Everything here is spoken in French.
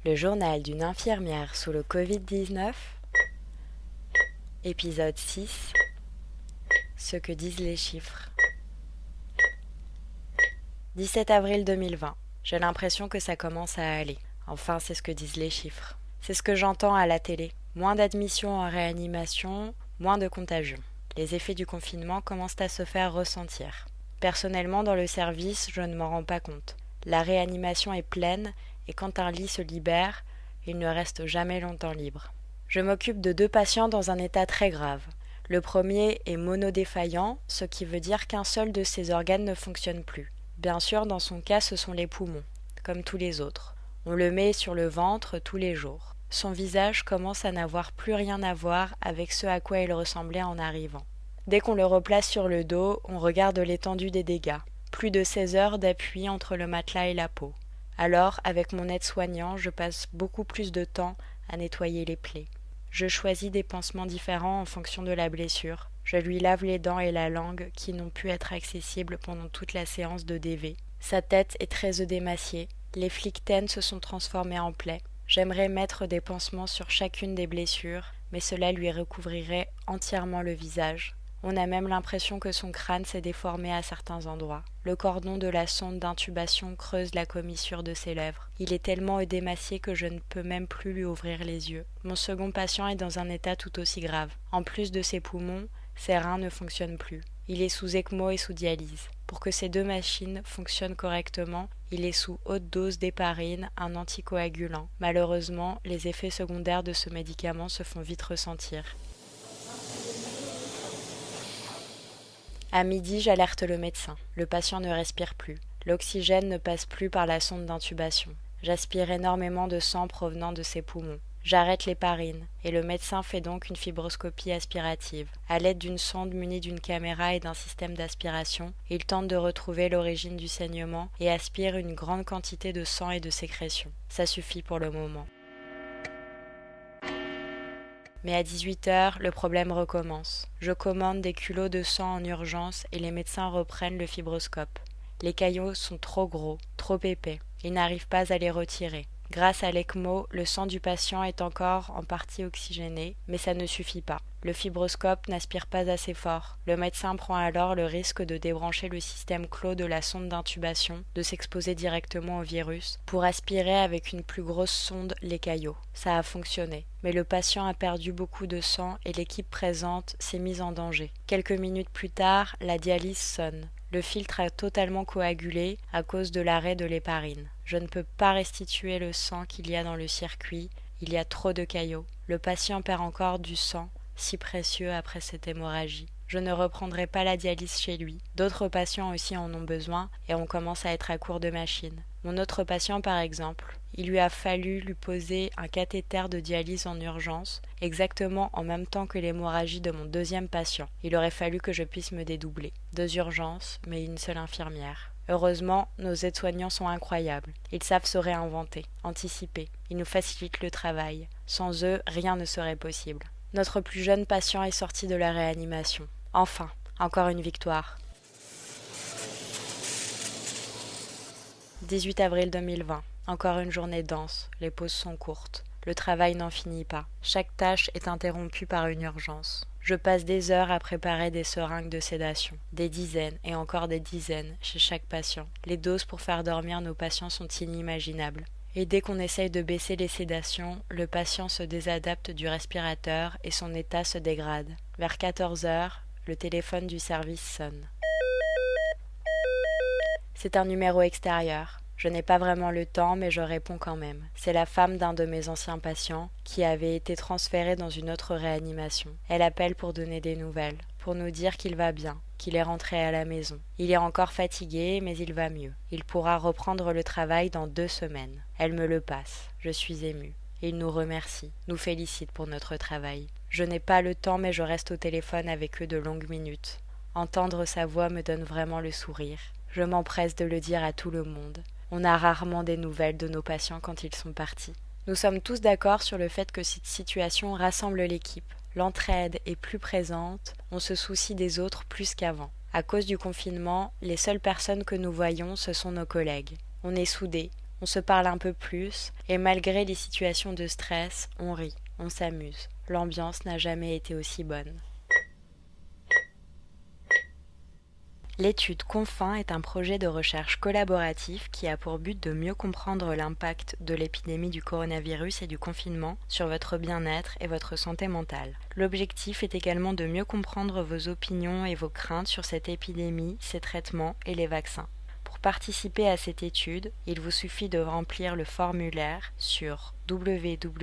Le journal d'une infirmière sous le Covid-19, épisode 6, ce que disent les chiffres. 17 avril 2020, j'ai l'impression que ça commence à aller. Enfin, c'est ce que disent les chiffres. C'est ce que j'entends à la télé. Moins d'admissions en réanimation, moins de contagions. Les effets du confinement commencent à se faire ressentir. Personnellement, dans le service, je ne m'en rends pas compte. La réanimation est pleine et quand un lit se libère, il ne reste jamais longtemps libre. Je m'occupe de 2 patients dans un état très grave. Le premier est monodéfaillant, ce qui veut dire qu'un seul de ses organes ne fonctionne plus. Bien sûr, dans son cas, ce sont les poumons, comme tous les autres. On le met sur le ventre tous les jours. Son visage commence à n'avoir plus rien à voir avec ce à quoi il ressemblait en arrivant. Dès qu'on le replace sur le dos, on regarde l'étendue des dégâts. Plus de 16 heures d'appui entre le matelas et la peau. Alors, avec mon aide-soignant, je passe beaucoup plus de temps à nettoyer les plaies. Je choisis des pansements différents en fonction de la blessure. Je lui lave les dents et la langue qui n'ont pu être accessibles pendant toute la séance de DV. Sa tête est très œdémaciée. Les flictènes se sont transformés en plaies. J'aimerais mettre des pansements sur chacune des blessures, mais cela lui recouvrirait entièrement le visage. On a même l'impression que son crâne s'est déformé à certains endroits. Le cordon de la sonde d'intubation creuse la commissure de ses lèvres. Il est tellement œdémacié que je ne peux même plus lui ouvrir les yeux. Mon second patient est dans un état tout aussi grave. En plus de ses poumons, ses reins ne fonctionnent plus. Il est sous ECMO et sous dialyse. Pour que ces 2 machines fonctionnent correctement, il est sous haute dose d'héparine, un anticoagulant. Malheureusement, les effets secondaires de ce médicament se font vite ressentir. À midi, j'alerte le médecin. Le patient ne respire plus. L'oxygène ne passe plus par la sonde d'intubation. J'aspire énormément de sang provenant de ses poumons. J'arrête l'héparine et le médecin fait donc une fibroscopie aspirative. À l'aide d'une sonde munie d'une caméra et d'un système d'aspiration, il tente de retrouver l'origine du saignement et aspire une grande quantité de sang et de sécrétions. Ça suffit pour le moment. Mais à 18 heures, le problème recommence. Je commande des culots de sang en urgence et les médecins reprennent le fibroscope. Les caillots sont trop gros, trop épais. Ils n'arrivent pas à les retirer. Grâce à l'ECMO, le sang du patient est encore en partie oxygéné, mais ça ne suffit pas. Le fibroscope n'aspire pas assez fort. Le médecin prend alors le risque de débrancher le système clos de la sonde d'intubation, de s'exposer directement au virus, pour aspirer avec une plus grosse sonde les caillots. Ça a fonctionné. Mais le patient a perdu beaucoup de sang et l'équipe présente s'est mise en danger. Quelques minutes plus tard, la dialyse sonne. Le filtre a totalement coagulé à cause de l'arrêt de l'héparine. Je ne peux pas restituer le sang qu'il y a dans le circuit, il y a trop de caillots. Le patient perd encore du sang, si précieux après cette hémorragie. Je ne reprendrai pas la dialyse chez lui. D'autres patients aussi en ont besoin et on commence à être à court de machines. Mon autre patient par exemple, il lui a fallu lui poser un cathéter de dialyse en urgence, exactement en même temps que l'hémorragie de mon deuxième patient. Il aurait fallu que je puisse me dédoubler. 2 urgences, mais une seule infirmière. Heureusement, nos aides-soignants sont incroyables. Ils savent se réinventer, anticiper. Ils nous facilitent le travail. Sans eux, rien ne serait possible. Notre plus jeune patient est sorti de la réanimation. Enfin, encore une victoire. 18 avril 2020. Encore une journée dense. Les pauses sont courtes. Le travail n'en finit pas. Chaque tâche est interrompue par une urgence. Je passe des heures à préparer des seringues de sédation. Des dizaines et encore des dizaines chez chaque patient. Les doses pour faire dormir nos patients sont inimaginables. Et dès qu'on essaye de baisser les sédations, le patient se désadapte du respirateur et son état se dégrade. Vers 14 heures, le téléphone du service sonne. C'est un numéro extérieur. Je n'ai pas vraiment le temps, mais je réponds quand même. C'est la femme d'un de mes anciens patients qui avait été transférée dans une autre réanimation. Elle appelle pour donner des nouvelles, pour nous dire qu'il va bien, qu'il est rentré à la maison. Il est encore fatigué, mais il va mieux. Il pourra reprendre le travail dans 2 semaines. Elle me le passe. Je suis émue. Il nous remercie, nous félicite pour notre travail. Je n'ai pas le temps, mais je reste au téléphone avec eux de longues minutes. Entendre sa voix me donne vraiment le sourire. Je m'empresse de le dire à tout le monde. On a rarement des nouvelles de nos patients quand ils sont partis. Nous sommes tous d'accord sur le fait que cette situation rassemble l'équipe. L'entraide est plus présente, on se soucie des autres plus qu'avant. À cause du confinement, les seules personnes que nous voyons, ce sont nos collègues. On est soudés, On se parle un peu plus, et malgré les situations de stress, on rit, on s'amuse. L'ambiance n'a jamais été aussi bonne. L'étude Confin est un projet de recherche collaboratif qui a pour but de mieux comprendre l'impact de l'épidémie du coronavirus et du confinement sur votre bien-être et votre santé mentale. L'objectif est également de mieux comprendre vos opinions et vos craintes sur cette épidémie, ses traitements et les vaccins. Pour participer à cette étude, il vous suffit de remplir le formulaire sur www.confin.org.